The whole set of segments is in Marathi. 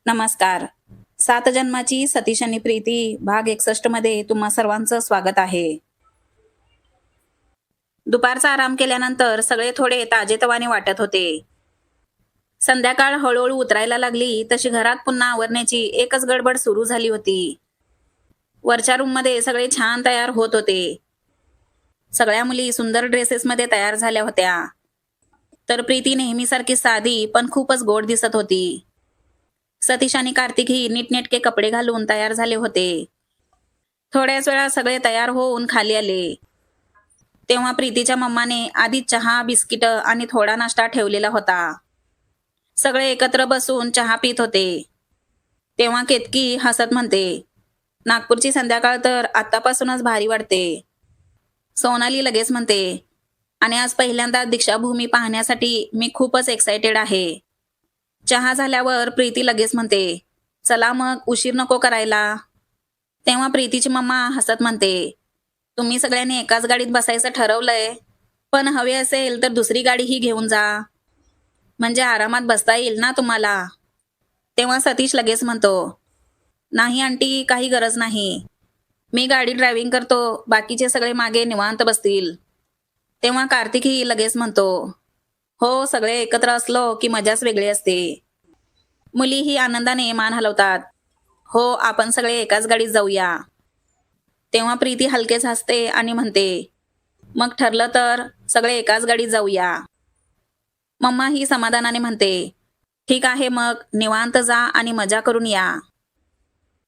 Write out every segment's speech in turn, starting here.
नमस्कार. सात जन्माची सतीश आणि प्रीती भाग 61 मध्ये तुम्हा सर्वांचं स्वागत आहे. दुपारचा आराम केल्यानंतर सगळे थोडे ताजेतवाने वाटत होते. संध्याकाळ हळूहळू उतरायला लागली तशी घरात पुन्हा आवरण्याची एकच गडबड सुरू झाली होती. वरच्या रूममध्ये सगळे छान तयार होत होते. सगळ्या मुली सुंदर ड्रेसेसमध्ये तयार झाल्या होत्या. तर प्रीती नेहमीसारखी साधी पण खूपच गोड दिसत होती. सतीश आणि कार्तिकही नीटनेटके कपडे घालून तयार झाले होते. थोड्याच वेळा सगळे तयार होऊन खाली आले. तेव्हा प्रीतीच्या मम्माने आधी चहा, बिस्किट आणि थोडा नाश्ता ठेवलेला होता. सगळे एकत्र बसून चहा पित होते. तेव्हा केतकी हसत म्हणते, नागपूरची संध्याकाळ तर आत्तापासूनच भारी वाटते. सोनाली लगेच म्हणते, आणि आज पहिल्यांदा दीक्षाभूमी पाहण्यासाठी मी खूपच एक्सायटेड आहे. चहा झाल्यावर प्रीती लगेच म्हणते, चला मग उशीर नको करायला. तेव्हा प्रीतीची मम्मा हसत म्हणते, तुम्ही सगळ्यांनी एकाच गाडीत बसायचं ठरवलंय, पण हवे असेल तर दुसरी गाडीही घेऊन जा, म्हणजे आरामात बसता येईल ना तुम्हाला. तेव्हा सतीश लगेच म्हणतो, नाही आंटी, काही गरज नाही. मी गाडी ड्रायव्हिंग करतो, बाकीचे सगळे मागे निवांत बसतील. तेव्हा कार्तिकही लगेच म्हणतो, हो, सगळे एकत्र असलो की मजाच वेगळी असते. मुलीही आनंदाने मान हलवतात. हो, आपण सगळे एकाच गाडीत जाऊया. तेव्हा प्रीती हलकेच हसते आणि म्हणते, मग ठरलं तर सगळे एकाच गाडीत जाऊया. मम्मा ही समाधानाने म्हणते, ठीक आहे, मग निवांत जा आणि मजा करून या.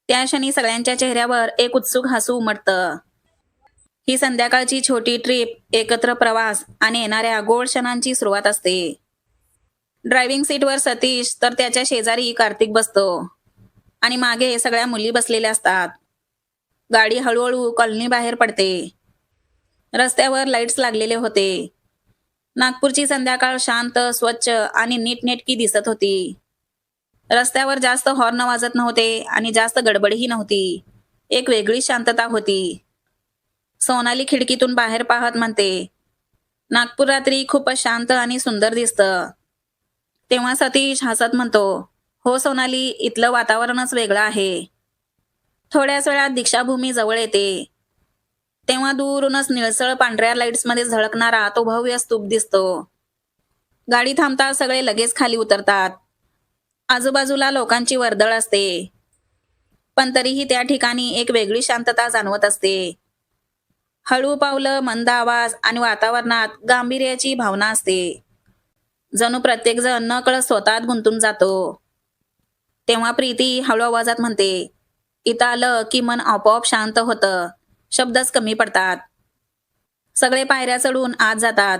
त्या क्षणी सगळ्यांच्या चेहऱ्यावर एक उत्सुक हसू उमटतं. ही संध्याकाळची छोटी ट्रिप, एकत्र प्रवास आणि येणाऱ्या गोड क्षणांची सुरुवात असते. ड्रायव्हिंग सीटवर सतीश तर त्याच्या शेजारी कार्तिक बसतो आणि मागे सगळ्या मुली बसलेल्या असतात. गाडी हळूहळू कॉलनी बाहेर पडते. रस्त्यावर लाईट्स लागलेले होते. नागपूरची संध्याकाळ शांत, स्वच्छ आणि नीटनेटकी दिसत होती. रस्त्यावर जास्त हॉर्न वाजत नव्हते आणि जास्त गडबडही नव्हती. एक वेगळी शांतता होती. सोनाली खिडकीतून बाहेर पाहत म्हणते, नागपूर रात्री खूपच शांत आणि सुंदर दिसतं. तेव्हा सतीश हसत म्हणतो, हो सोनाली, इथलं वातावरणच वेगळं आहे. थोड्याच वेळात दीक्षाभूमी जवळ येते. तेव्हा दूरूनच निळसळ पांढऱ्या लाईट्समध्ये झळकणारा तो भव्य स्तूप दिसतो. गाडी थांबता सगळे लगेच खाली उतरतात. आजूबाजूला लोकांची वर्दळ असते, पण तरीही त्या ठिकाणी एक वेगळी शांतता जाणवत असते. हळू पावलं, मंद आवाज आणि वातावरणात गांभीर्याची भावना असते. जणू प्रत्येकजण नकळत स्वतःत गुंतून जातो. तेव्हा प्रीती हळू आवाजात म्हणते, इथं आलं की मन आपोआप शांत होतं, शब्दच कमी पडतात. सगळे पायऱ्या चढून आत जातात.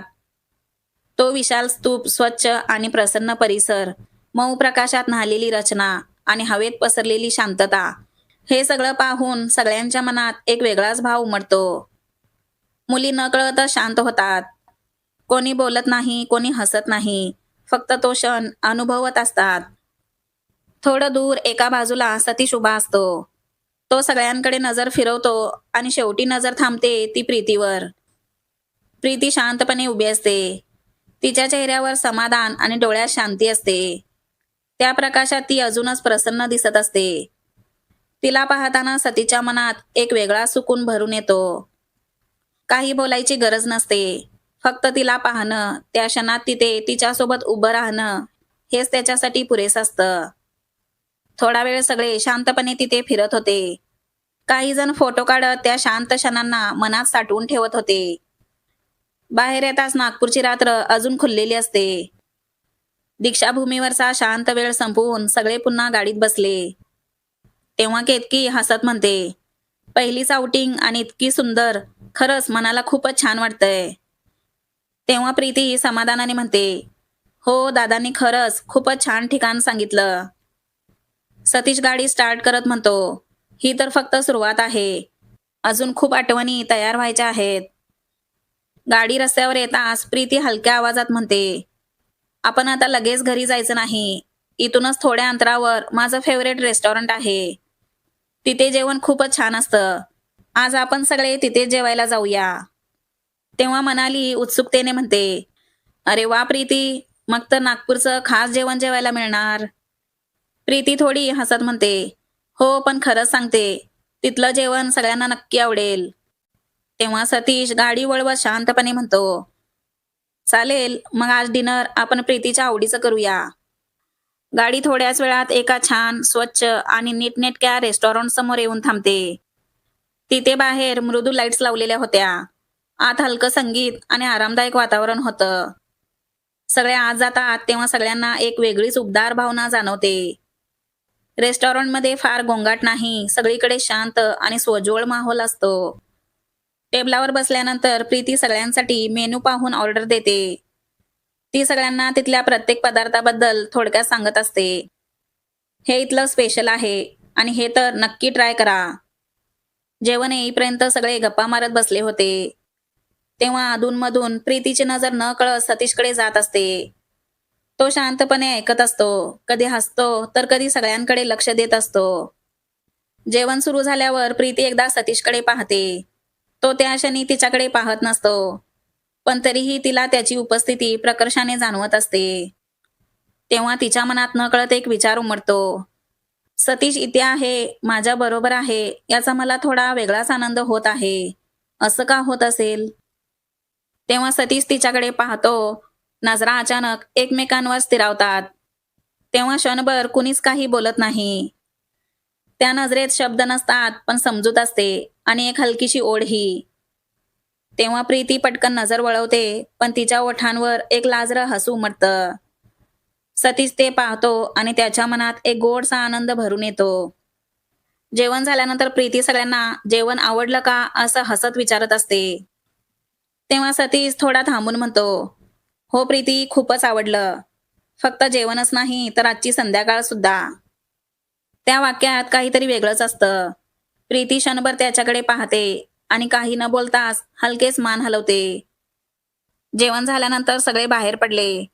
तो विशाल स्तूप, स्वच्छ आणि प्रसन्न परिसर, मऊ प्रकाशात न्हालेली रचना आणि हवेत पसरलेली शांतता, हे सगळं पाहून सगळ्यांच्या मनात एक वेगळाच भाव उमटतो. मुली नकळतच शांत होतात. कोणी बोलत नाही, कोणी हसत नाही, फक्त तो क्षण अनुभवत असतात. थोडं दूर एका बाजूला सतीश उभा असतो. तो सगळ्यांकडे नजर फिरवतो आणि शेवटी नजर थांबते ती प्रीतीवर. प्रीती शांतपणे उभी असते. तिच्या चेहऱ्यावर समाधान आणि डोळ्यात शांती असते. त्या प्रकाशात ती अजूनच प्रसन्न दिसत असते. तिला पाहताना सतीच्या मनात एक वेगळा सुकून भरून येतो. काही बोलायची गरज नसते. फक्त तिला पाहणं, त्या क्षणात तिथे तिच्यासोबत उभं राहणं, हेच त्याच्यासाठी पुरेसं असतं. थोडा वेळ सगळे शांतपणे तिथे फिरत होते. काही जण फोटो काढत त्या शांत क्षणांना मनात साठवून ठेवत होते. बाहेर येताच नागपूरची रात्र अजून खुललेली असते. दीक्षाभूमीवरचा शांत वेळ संपवून सगळे पुन्हा गाडीत बसले. तेव्हा केतकी हसत म्हणते, पहिलीच आउटिंग आणि इतकी सुंदर, खरंच मनाला खूपच छान वाटतंय. तेव्हा प्रीती समाधानाने म्हणते, हो दादांनी खरंच खूपच छान ठिकाण सांगितलं. सतीश गाडी स्टार्ट करत म्हणतो, ही तर फक्त सुरुवात आहे. अजून खूप आठवणी तयार व्हायच्या आहेत. गाडी रस्त्यावर येताच प्रीती हलक्या आवाजात म्हणते, आपण आता लगेच घरी जायचं नाही. इथूनच थोड्या अंतरावर माझं फेवरेट रेस्टॉरंट आहे. तिथे जेवण खूपच छान असतं. आज आपण सगळे तिथे जेवायला जाऊया. तेव्हा मनाली उत्सुकतेने म्हणते, अरे वा प्रीती, मग तर नागपूरचं खास जेवण जेवायला मिळणार. प्रीती थोडी हसत म्हणते, हो पण खरंच सांगते, तिथलं जेवण सगळ्यांना नक्की आवडेल. तेव्हा सतीश गाडी वळवत शांतपणे म्हणतो, चालेल, मग आज डिनर आपण प्रीतीच्या आवडीचं करूया. गाडी थोड्याच वेळात एका छान, स्वच्छ आणि नीटनेटक्या रेस्टॉरंट समोर येऊन थांबते. तिथे बाहेर मृदू लाईट्स लावलेल्या होत्या. आत हलकं संगीत आणि आरामदायक वातावरण होतं. सगळे आत जातात तेव्हा सगळ्यांना एक वेगळीच उबदार भावना जाणवते. रेस्टॉरंटमध्ये फार गोंगाट नाही, सगळीकडे शांत आणि सोज्वळ माहोल असतो. टेबलावर बसल्यानंतर प्रीती सगळ्यांसाठी मेनू पाहून ऑर्डर देते. ती सगळ्यांना तिथल्या प्रत्येक पदार्थाबद्दल थोडक्यात सांगत असते. हे इथलं स्पेशल आहे आणि हे तर नक्की ट्राय करा. जेवण येईपर्यंत सगळे गप्पा मारत बसले होते. तेव्हा अधूनमधून प्रीतीची नजर नकळत सतीशकडे जात असते. तो शांतपणे ऐकत असतो, कधी हसतो तर कधी सगळ्यांकडे लक्ष देत असतो. जेवण सुरू झाल्यावर प्रीती एकदा सतीशकडे पाहते. तो त्या क्षणी तिच्याकडे पाहत नसतो, पण तरीही तिला त्याची उपस्थिती प्रकर्षाने जाणवत असते. तेव्हा तिच्या मनात नकळत एक विचार उमटतो, सतीश इथे आहे, माझ्या बरोबर आहे, याचा मला थोडा वेगळाच आनंद होत आहे. असं का होत असेल? तेव्हा सतीश तिच्याकडे पाहतो. नजरा अचानक एकमेकांवर स्थिरावतात. तेव्हा क्षणभर कुणीच काही बोलत नाही. त्या नजरेत शब्द नसतात, पण समजूत असते आणि एक हलकीशी ओढही. तेव्हा प्रीती पटकन नजर वळवते, पण तिच्या ओठांवर एक लाजरं हसू उमटतं. सतीश ते पाहतो आणि त्याच्या मनात एक गोडसा आनंद भरून येतो. जेवण झाल्यानंतर प्रीती सगळ्यांना जेवण आवडलं का असं हसत विचारत असते. तेव्हा सतीश थोडा थांबून म्हणतो, हो प्रीती, खूपच आवडलं. फक्त जेवणच नाही तर आजची संध्याकाळ सुद्धा. त्या वाक्यात काहीतरी वेगळंच असतं. प्रीती क्षणभर त्याच्याकडे पाहते आणि काही न बोलताच हलकेच मान हलवते. जेवण झाल्यानंतर सगळे बाहेर पडले.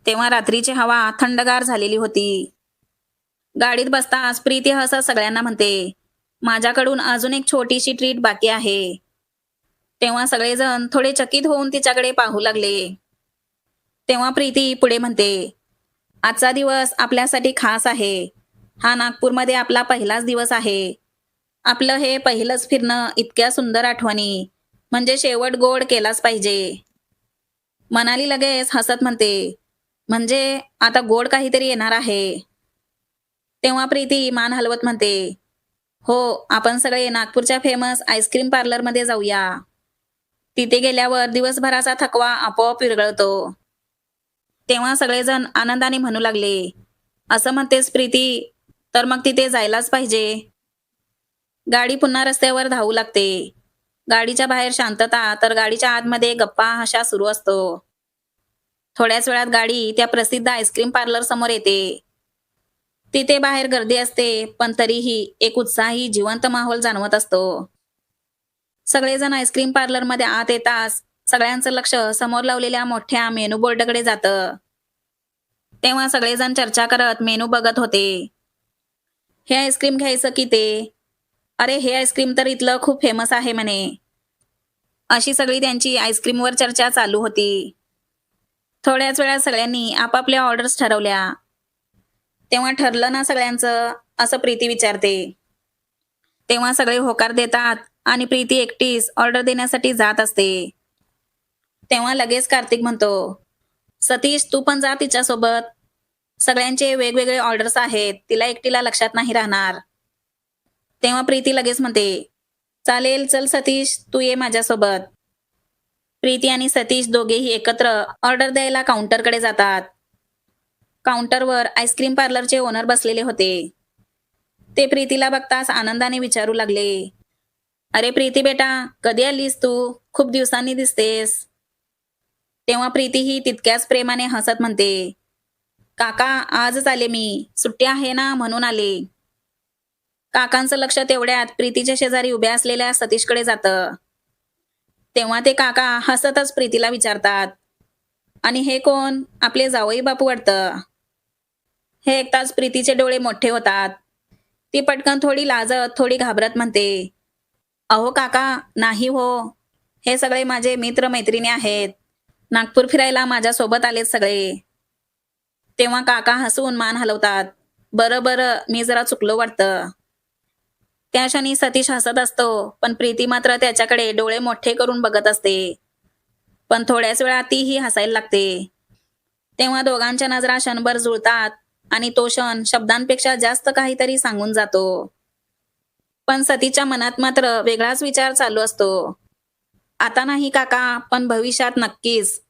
तेव्हा रात्रीची हवा थंडगार झालेली होती. गाडीत बसताच प्रीती हसत सगळ्यांना म्हणते, माझ्याकडून अजून एक छोटीशी ट्रीट बाकी आहे. तेव्हा सगळेजण थोडे चकित होऊन तिच्याकडे पाहू लागले. तेव्हा प्रीती पुढे म्हणते, आजचा दिवस आपल्यासाठी खास आहे. हा नागपूरमध्ये आपला पहिलाच दिवस आहे. आपलं हे पहिलंच फिरणं, इतक्या सुंदर आठवणी, म्हणजे शेवट गोड केलाच पाहिजे. मनाली लगेच हसत म्हणते, म्हणजे आता गोड काहीतरी येणार आहे. तेव्हा प्रीती मान हलवत म्हणते, हो, आपण सगळे नागपूरच्या फेमस आईस्क्रीम पार्लरमध्ये जाऊया. तिथे गेल्यावर दिवसभराचा थकवा आपोआप विरघळतो. तेव्हा सगळेजण आनंदाने म्हणू लागले, असं म्हणतेस प्रीती, तर मग तिथे जायलाच पाहिजे. गाडी पुन्हा रस्त्यावर धावू लागते. गाडीच्या बाहेर शांतता, तर गाडीच्या आतमध्ये गप्पा हशा सुरू असतो. थोड्याच वेळात गाडी त्या प्रसिद्ध आईस्क्रीम पार्लर समोर येते. तिथे बाहेर गर्दी असते, पण तरीही एक उत्साही जिवंत माहोल जाणवत असतो. सगळेजण आईस्क्रीम पार्लरमध्ये आत येताच सगळ्यांचं लक्ष समोर लावलेल्या मोठ्या मेनू बोर्डकडे जातं. तेव्हा सगळेजण चर्चा करत मेनू बघत होते. हे आईस्क्रीम घ्यायचं की ते? अरे, हे आईस्क्रीम तर इथलं खूप फेमस आहे म्हणे. अशी सगळी त्यांची आईस्क्रीमवर चर्चा चालू होती. थोड्याच वेळात सगळ्यांनी आपापल्या ऑर्डर्स ठरवल्या. तेव्हा ठरलं ना सगळ्यांचं, असं प्रीती विचारते. तेव्हा सगळे होकार देतात आणि प्रीती एकटीच ऑर्डर देण्यासाठी जात असते. तेव्हा लगेच कार्तिक म्हणतो, सतीश, तू पण जा तिच्यासोबत. सगळ्यांचे वेगवेगळे ऑर्डर्स आहेत, तिला एकटीला लक्षात नाही राहणार. तेव्हा प्रीती लगेच म्हणते, चालेल, चल सतीश, तू ये माझ्यासोबत. प्रीती आणि सतीश दोघेही एकत्र ऑर्डर द्यायला काउंटरकडे जातात. काउंटरवर आईस्क्रीम पार्लरचे ओनर बसलेले होते. ते प्रीतीला बघताच आनंदाने विचारू लागले, अरे प्रीती बेटा, कधी आलीस तू? खूप दिवसांनी दिसतेस. तेव्हा प्रीतीही तितक्याच प्रेमाने हसत म्हणते, काका, आजच आले मी, सुट्टी आहे ना म्हणून आले. काकांचं लक्ष तेवढ्यात प्रीतीच्या शेजारी उभ्या असलेल्या सतीशकडे जातं. तेव्हा ते काका हसतच प्रीतीला विचारतात, आणि हे कोण? आपले जावई बापू वाटतं. हे ऐकताच प्रीतीचे डोळे मोठे होतात. ती पटकन थोडी लाजत, थोडी घाबरत म्हणते, अहो काका, नाही हो. हे सगळे माझे मित्र मैत्रिणी आहेत. नागपूर फिरायला माझ्यासोबत आलेत सगळे. तेव्हा काका हसून मान हलवतात. बरं बरं, मी जरा चुकलो वाटतं. त्या क्षणी सतीश हसत असतो, पण प्रीती मात्र त्याच्याकडे डोळे मोठे करून बघत असते. पण थोड्याच वेळात तीही हसायला लागते. तेव्हा दोघांच्या नजरा क्षणभर जुळतात आणि तो क्षण शब्दांपेक्षा जास्त काहीतरी सांगून जातो. पण सतीच्या मनात मात्र वेगळाच विचार चालू असतो. आता नाही काका, पण भविष्यात नक्कीच.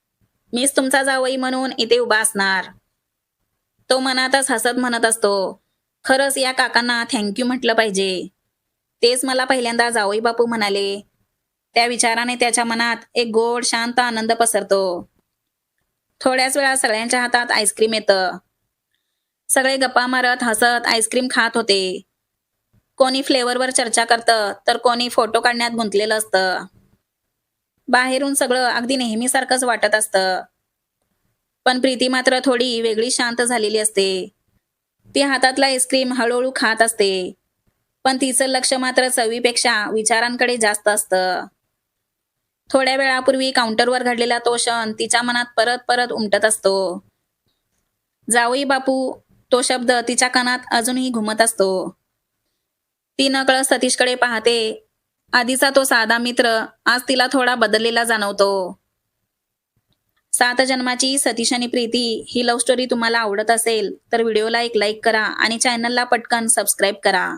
मीच तुमचा जावई म्हणून इथे उभा असणार. तो मनातच हसत म्हणत असतो. खरंच या काकांना थँक यू म्हटलं पाहिजे. तेच मला पहिल्यांदा जावई बापू म्हणाले. त्या विचाराने त्याच्या मनात एक गोड शांत आनंद पसरतो. थोड्याच वेळात सगळ्यांच्या हातात आईस्क्रीम येतं. सगळे गप्पा मारत हसत आईस्क्रीम खात होते. कोणी फ्लेवरवर चर्चा करतं, तर कोणी फोटो काढण्यात गुंतलेलं असतं. बाहेरून सगळं अगदी नेहमीसारखंच वाटत असतं. पण प्रीती मात्र थोडी वेगळी शांत झालेली असते. ती हातातला आईस्क्रीम हळूहळू खात असते. पण तिचं लक्ष मात्र चवीपेक्षा विचारांकडे जास्त असतं. थोड्या वेळापूर्वी काउंटरवर घडलेला तो क्षण तिच्या मनात परत परत उमटत असतो. जावई बापू, तो शब्द तिच्या कानात अजूनही घुमत असतो. ती नकळत सतीशकडे पाहते. आधीचा तो साधा मित्र आज तिला थोडा बदललेला जाणवतो. 7 जन्माची सतीश आणि प्रीती ही लव्ह स्टोरी तुम्हाला आवडत असेल तर व्हिडिओला एक लाईक करा आणि चॅनलला पटकन सबस्क्राईब करा.